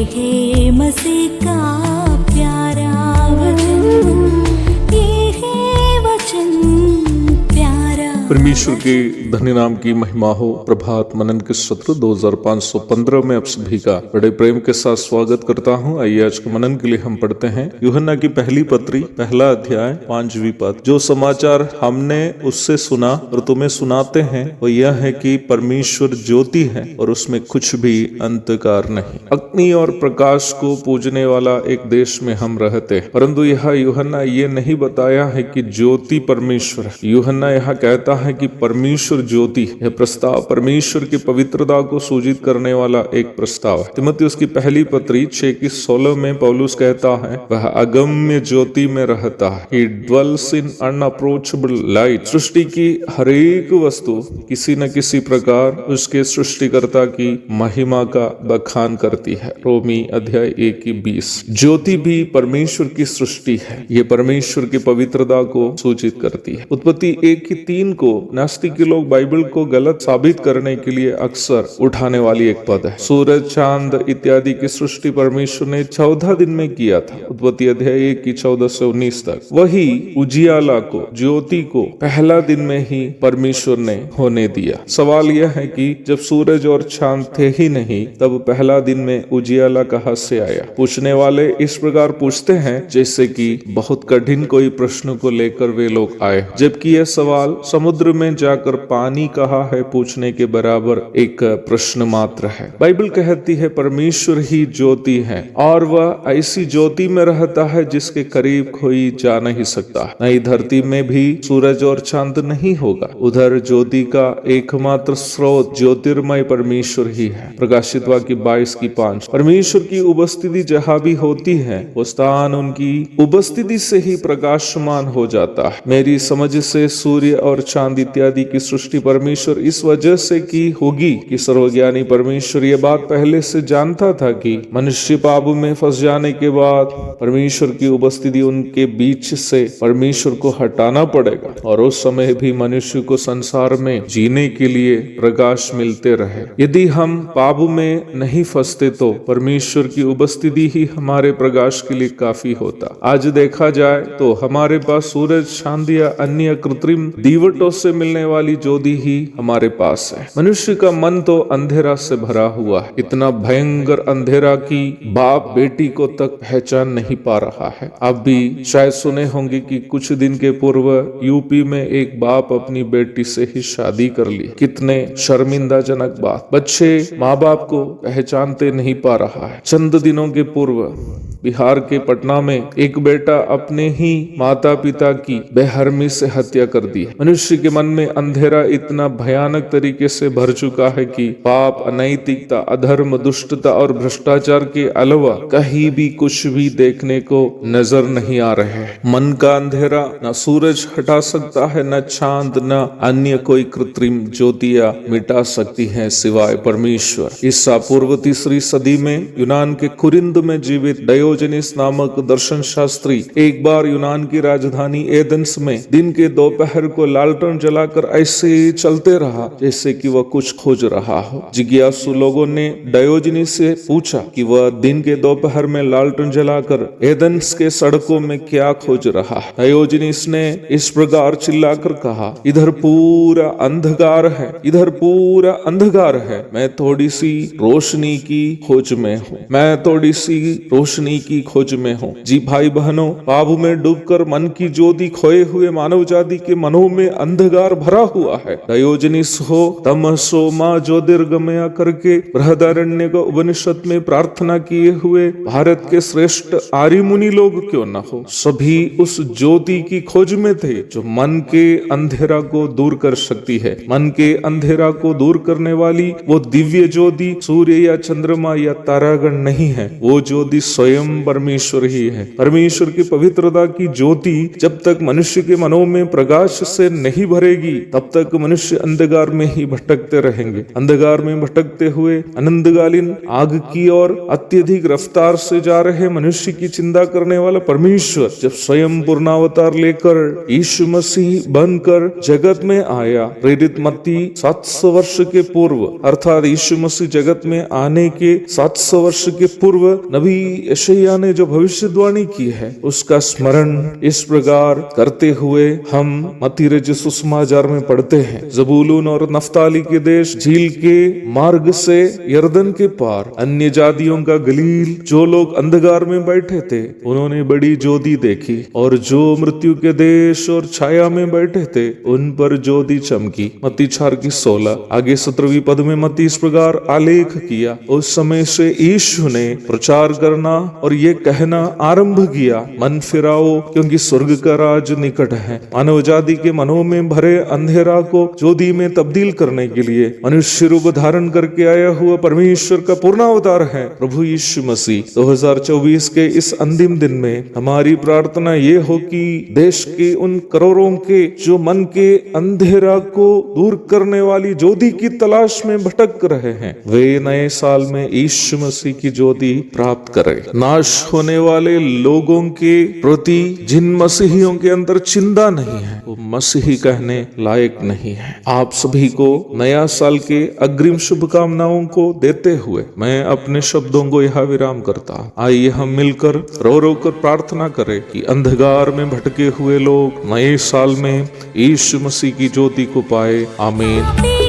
है मसीह का प्यारा वचन, ये है वचन प्यारा। परमेश्वर के धन्य नाम की महिमा हो। प्रभात मनन के सत्र 2515 में आप सभी का बड़े प्रेम के साथ स्वागत करता हूं। आइए आज के मनन के लिए हम पढ़ते हैं यूहन्ना की पहली पत्री, पहला अध्याय, 5वीं पद। जो समाचार हमने उससे सुना और तुम्हें सुनाते हैं वो यह है कि परमेश्वर ज्योति है और उसमें कुछ भी अंधकार नहीं। अग्नि और प्रकाश को पूजने वाला एक देश में हम रहते हैं, परंतु यह यूहन्ना ये नहीं बताया है कि ज्योति परमेश्वर है। यूहन्ना यह कहता है कि परमेश्वर ज्योति। यह प्रस्ताव परमेश्वर की पवित्रता को सूचित करने वाला एक प्रस्ताव है। तिमुथियुस की पहली पत्री 6:16 में पौलुस कहता है, वह अगम्य ज्योति में रहता है। He dwells in unapproachable light। सृष्टि की हर एक वस्तु किसी न किसी प्रकार उसके सृष्टिकर्ता की महिमा का बखान करती है। रोमी अध्याय 1:20। ज्योति भी परमेश्वर की सृष्टि है। यह परमेश्वर की पवित्रता को सूचित करती है। उत्पत्ति 1:3 को नास्तिक के लोग बाइबल को गलत साबित करने के लिए अक्सर उठाने वाली एक पद है। सूरज, चांद इत्यादि की सृष्टि परमेश्वर ने 14 दिन में किया था। उत्पत्ति अध्याय 1:14 से 19 तक। वही उजियाला को, ज्योति को पहला दिन में ही परमेश्वर ने होने दिया। सवाल यह है कि जब सूरज और चांद थे ही नहीं तब पहला दिन में उजियाला कहां से आया? पूछने वाले इस प्रकार पूछते हैं जैसे कि बहुत कठिन कोई प्रश्न को लेकर वे लोग आए, जबकि यह सवाल समुद्र में जाकर पानी कहाँ है पूछने के बराबर एक प्रश्न मात्र है। बाइबल कहती है परमेश्वर ही ज्योति है और वह ऐसी ज्योति में रहता है जिसके करीब कोई जा नहीं सकता। नई धरती में भी सूरज और चांद नहीं होगा। उधर ज्योति का एकमात्र स्रोत ज्योतिर्मय परमेश्वर ही है। प्रकाशित वाक्य 22:5। परमेश्वर की उपस्थिति जहाँ भी होती है वो स्थान उनकी उपस्थिति से ही प्रकाशमान हो जाता है। मेरी समझ से सूर्य और चांद इत्यादि की सृष्टि परमेश्वर इस वजह से की होगी कि सर्वज्ञानी परमेश्वर ये बात पहले से जानता था कि मनुष्य पाप में फंस जाने के बाद परमेश्वर की उपस्थिति उनके बीच से परमेश्वर को हटाना पड़ेगा और उस समय भी मनुष्य को संसार में जीने के लिए प्रकाश मिलते रहे। यदि हम पाप में नहीं फंसते तो परमेश्वर की उपस्थिति ही हमारे प्रकाश के लिए काफी होता। आज देखा जाए तो हमारे पास सूरज, चांद या अन्य कृत्रिम दीवटों से मिलने वाली ज्योति ही हमारे पास है। मनुष्य का मन तो अंधेरा से भरा हुआ है, इतना भयंकर अंधेरा कि बाप बेटी को तक पहचान नहीं पा रहा है। आप भी शायद सुने होंगे कि कुछ दिन के पूर्व यूपी में एक बाप अपनी बेटी से ही शादी कर ली। कितने शर्मिंदाजनक बात। बच्चे माँ बाप को पहचानते नहीं पा रहा है। चंद दिनों के पूर्व बिहार के पटना में एक बेटा अपने ही माता पिता की बेहरमी से हत्या कर दी। मनुष्य के मन में अंधेरा इतना भयानक तरीके से भर चुका है कि पाप, अनैतिकता, अधर्म, दुष्टता और भ्रष्टाचार के अलावा कहीं भी कुछ भी देखने को नजर नहीं आ रहे हैं। मन का अंधेरा न सूरज हटा सकता है, न चांद, न अन्य कोई कृत्रिम ज्योतियां मिटा सकती हैं सिवाय परमेश्वर। ईसा पूर्व 3री सदी में यूनान के कुरिन्थ में जीवित डायोजनीस नामक दर्शन शास्त्री एक बार यूनान की राजधानी एथेंस में दिन के दोपहर को लालटेन जलाकर ऐसे चलते रहा जैसे कि वह कुछ खोज रहा हो। जिज्ञासु लोगों ने डायोजनीस से पूछा कि वह दिन के दोपहर में लालटेन जलाकर एथेंस के सड़कों में क्या खोज रहा है। डायोजनीस ने इस प्रकार चिल्लाकर कहा, इधर पूरा अंधकार है, इधर पूरा अंधकार है। मैं थोड़ी सी रोशनी की खोज में हूँ, मैं थोड़ी सी रोशनी की खोज में हूँ। जी भाई बहनों, पाप में डूबकर मन की ज्योति खोए हुए मानव जाति के मनों में अंधकार भरा हुआ है। डायोजनीस हो, तमसो मां ज्योतिर्गमया करके बृहदारण्यक उपनिषद में प्रार्थना किए हुए भारत के श्रेष्ठ आर्य मुनि लोग क्यों न हो, सभी उस ज्योति की खोज में थे जो मन के अंधेरा को दूर कर सकती है। मन के अंधेरा को दूर करने वाली वो दिव्य ज्योति सूर्य या चंद्रमा या तारागण नहीं है, वो ज्योति स्वयं स्वयं परमेश्वर ही है। परमेश्वर की पवित्रता की ज्योति जब तक मनुष्य के मनों में प्रकाश से नहीं भरेगी तब तक मनुष्य अंधकार में ही भटकते रहेंगे। अंधकार में भटकते हुए अनंतकालीन आग की ओर अत्यधिक रफ्तार से जा रहे मनुष्य की चिंता करने वाला परमेश्वर जब स्वयं पूर्णावतार लेकर यीशु मसीह बनकर जगत में आया, प्रेरित मत्ती 700 वर्ष के पूर्व अर्थात यीशु मसीह जगत में आने के 700 वर्ष के पूर्व नबी यशायाह ने जो भविष्यवाणी की है उसका स्मरण इस प्रकार करते हुए हम मत्ती रचित सुसमाचार में पढ़ते हैं। जबूलून और नफ्ताली के देश झील के मार्ग से यरदन के पार अन्य जातियों का गलील जो लोग अंधकार में बैठे थे उन्होंने बड़ी ज्योति देखी, और जो मृत्यु के देश और छाया में बैठे थे उन पर ज्योति चमकी। मत्ती 4:16। आगे 17वीं पद में मत्ती इस प्रकार आलेख किया, उस समय से यीशु ने प्रचार करना और ये कहना आरंभ किया, मन फिराओ क्योंकि स्वर्ग का राज निकट है। मानव जाति के मनों में भरे अंधेरा को ज्योति में तब्दील करने के लिए मनुष्य रूप धारण करके आया हुआ परमेश्वर का पूर्णावतार है प्रभु यीशु मसीह। 2024 के इस अंतिम दिन में हमारी प्रार्थना ये हो कि देश के उन करोड़ों के जो मन के अंधेरा को दूर करने वाली ज्योति की तलाश में भटक रहे हैं वे नए साल में यीशु मसीह की ज्योति प्राप्त करें। नाश होने वाले लोगों के प्रति जिन मसीहियों के अंदर चिंता नहीं है वो मसीही कहने लायक नहीं है। आप सभी को नया साल के अग्रिम शुभकामनाओं को देते हुए मैं अपने शब्दों को यहाँ विराम करता। आइए हम मिलकर रो रो कर प्रार्थना करें कि अंधकार में भटके हुए लोग नए साल में यीशु मसीह की ज्योति को पाए। आमीन।